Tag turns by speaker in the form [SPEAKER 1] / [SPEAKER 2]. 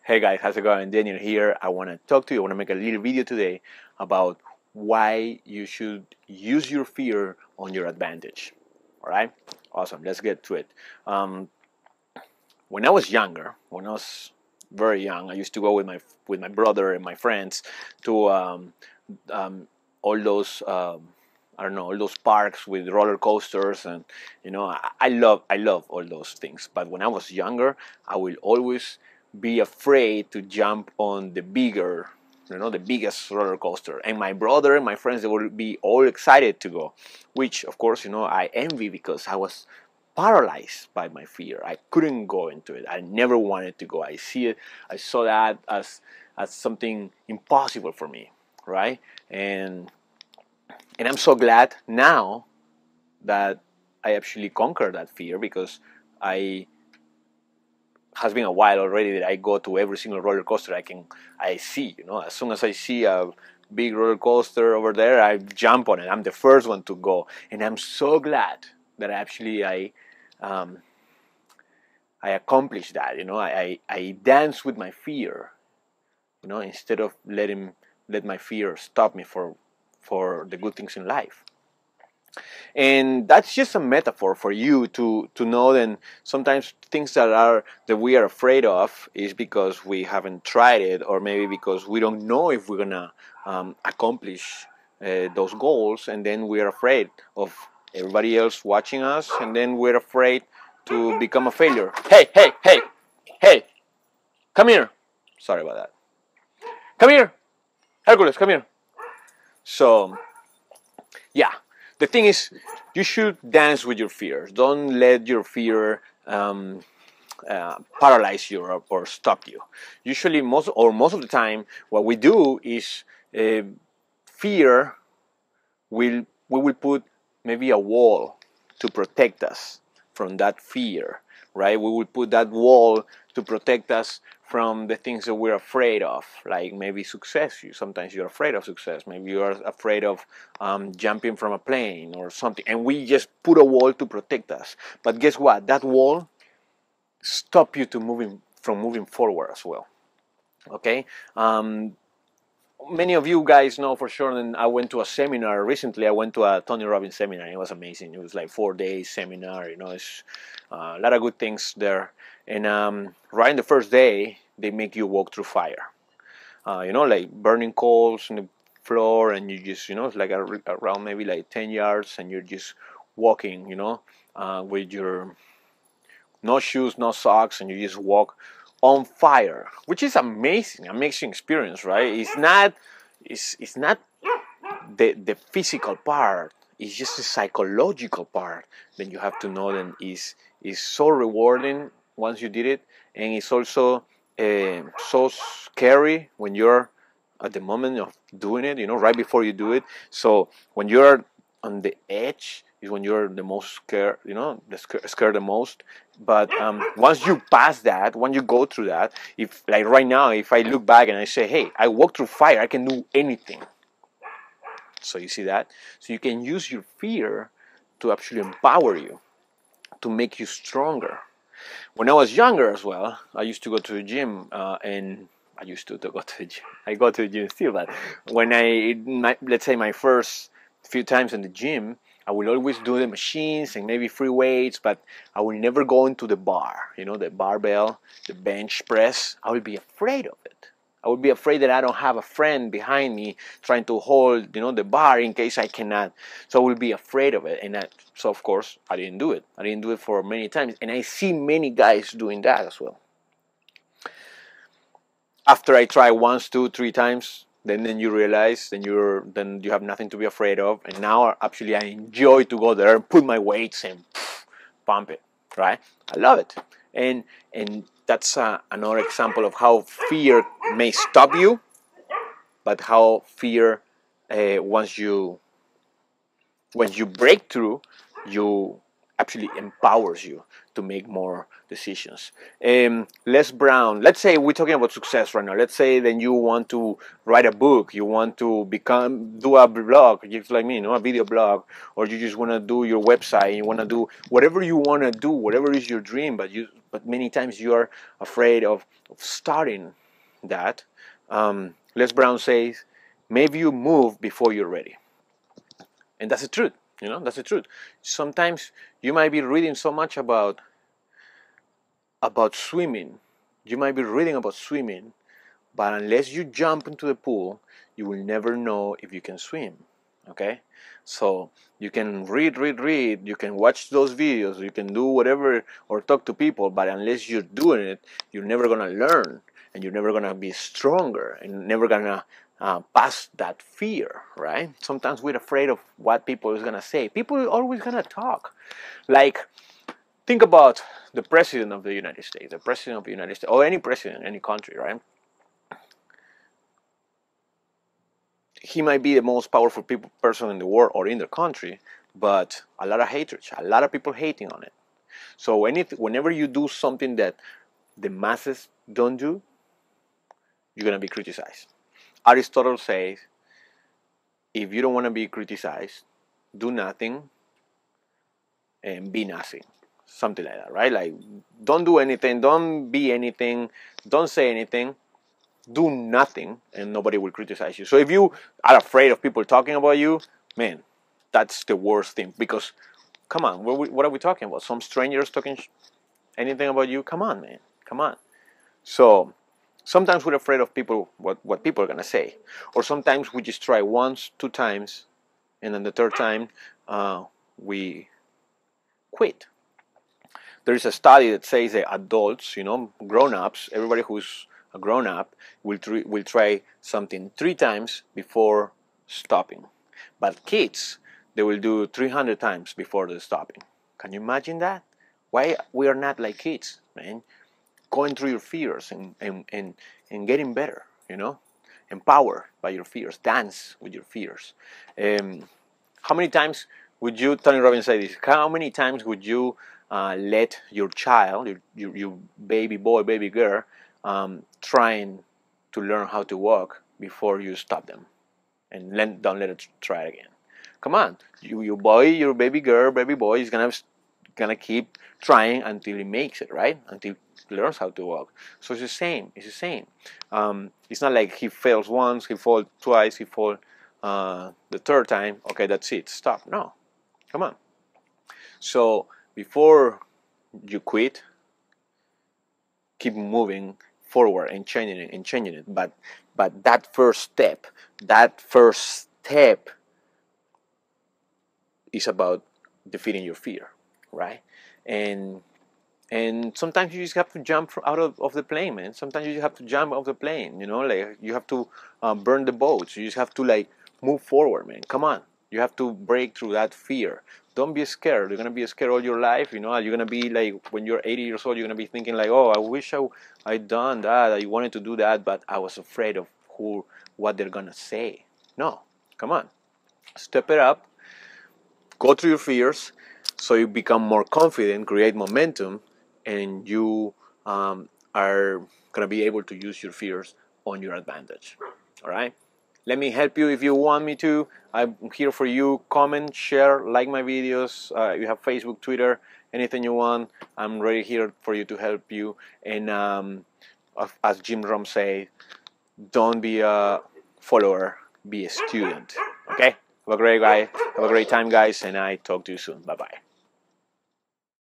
[SPEAKER 1] Hey guys, how's it going? Daniel here. I want to talk to you. I want to make a little video today about why you should use your fear on your advantage. All right? Awesome. Let's get to it. Um, when I was younger, when I was very young, I used to go with my brother and my friends to um, all those I don't know, all those parks with roller coasters, and I love all those things. But when I was younger, I will always be afraid to jump on the bigger, the biggest roller coaster. And my brother and my friends, they would be all excited to go, which of course, I envy because I was paralyzed by my fear. I couldn't go into it. I never wanted to go. I saw that as something impossible for me, right? And I'm so glad now that I actually conquered that fear, because I has been a while already that I go to every single roller coaster I see. As soon as I see a big roller coaster over there, I jump on it. I'm the first one to go, and I'm so glad that um, I accomplished that. I dance with my fear. Instead of let my fear stop me for the good things in life. And that's just a metaphor for you to know that sometimes things that we are afraid of is because we haven't tried it, or maybe because we don't know if we're gonna accomplish those goals, and then we're afraid of everybody else watching us, and then we're afraid to become a failure. Hey, hey, hey, hey, come here. Sorry about that. Come here, Hercules, come here. So yeah, the thing is, you should dance with your fears. Don't let your fear paralyze you, or stop you. Usually, most of the time, what we do is fear we will put maybe a wall to protect us from that fear, right? We will put that wall to protect us from the things that we're afraid of, like maybe success. Sometimes you're afraid of success. Maybe you are afraid of jumping from a plane or something, and we just put a wall to protect us. But guess what? That wall stop you from moving forward as well. Okay. Many of you guys know for sure that I went to a seminar recently. I went to a Tony Robbins seminar. It was amazing. It was like 4 days seminar. It's a lot of good things there. And right in the first day, they make you walk through fire. Like burning coals on the floor, and you just, it's like around maybe like 10 yards, and you're just walking, with your no shoes, no socks, and you just walk on fire, which is amazing experience, right? It's not the physical part. It's just the psychological part that you have to know. Then is so rewarding once you did it, and it's also so scary when you're at the moment of doing it. Right before you do it. So when you're on the edge is when you're the most scared. Scared the most. But once you pass that, once you go through that, if like right now, if I look back and I say, "Hey, I walked through fire. I can do anything." So you see that? So you can use your fear to actually empower you, to make you stronger. When I was younger as well, I used to go to the gym, and I used to go to the gym. I go to the gym still, but when let's say my first few times in the gym, I will always do the machines and maybe free weights, but I will never go into the bar, the barbell, the bench press. I will be afraid of it. I would be afraid that I don't have a friend behind me trying to hold, the bar in case I cannot. So I will be afraid of it, so of course I didn't do it. I didn't do it for many times, and I see many guys doing that as well. After I try once, two, three times, then you realize, then you have nothing to be afraid of, and now actually I enjoy to go there and put my weights and pump it. Right? I love it, and that's another example of how fear may stop you, but how fear, once you break through, you actually empowers you. to make more decisions. Les Brown, let's say we're talking about success right now. Let's say then you want to write a book, you want to do a blog, just like me, a video blog, or you just want to do your website, you want to do whatever you want to do, whatever is your dream, but many times you are afraid of starting that. Les Brown says, maybe you move before you're ready. And that's the truth, that's the truth. Sometimes you might be reading so much about swimming. You might be reading about swimming, but unless you jump into the pool, you will never know if you can swim, okay? So you can read, you can watch those videos, you can do whatever or talk to people, but unless you're doing it, you're never gonna learn, and you're never gonna be stronger, and never gonna pass that fear, right? Sometimes we're afraid of what people is gonna say. People are always gonna talk. Like, think about the president of the United States, or any president, any country, right? He might be the most powerful person in the world or in the country, but a lot of hatred, a lot of people hating on it. So whenever you do something that the masses don't do, you're gonna be criticized. Aristotle says, if you don't want to be criticized, do nothing and be nothing. Something like that, right? Like, don't do anything, don't be anything, don't say anything, do nothing, and nobody will criticize you. So if you are afraid of people talking about you, man, that's the worst thing. Because, come on, what are we talking about? Some strangers talking anything about you? Come on, man, come on. So sometimes we're afraid of people, what people are gonna say, or sometimes we just try once, 2 times, and then the 3rd time we quit. There is a study that says that adults, grown-ups, everybody who's a grown-up will try something 3 times before stopping, but kids, they will do 300 times before they're stopping. Can you imagine that? Why we are not like kids, man? Going through your fears and getting better, empowered by your fears, dance with your fears. How many times would you, Tony Robbins said this, how many times would you let your child, your baby boy, baby girl, trying to learn how to walk before you stop them and don't let it try it again? Come on, your boy, your baby girl, baby boy is gonna keep trying until he makes it, right? Until he learns how to walk. So it's the same. It's not like he fails once, he falls twice, he falls the 3rd time. Okay, that's it. Stop. No, come on. So before you quit, keep moving forward and changing it. But that first step is about defeating your fear, right? And sometimes you just have to jump out of the plane, man. Sometimes you just have to jump off the plane, like you have to burn the boats. You just have to move forward, man. Come on. You have to break through that fear. Don't be scared. You're going to be scared all your life, You're going to be like, when you're 80 years old, you're going to be thinking like, oh, I wish I'd done that. I wanted to do that, but I was afraid of what they're going to say. No, come on. Step it up. Go through your fears so you become more confident, create momentum, and you are going to be able to use your fears on your advantage. All right? Let me help you if you want me to. I'm here for you. Comment, share, like my videos. You have Facebook, Twitter, anything you want. I'm ready here for you to help you. And as Jim Rohn said, don't be a follower, be a student. Okay? Have a great time, guys, and I talk to you soon. Bye-bye.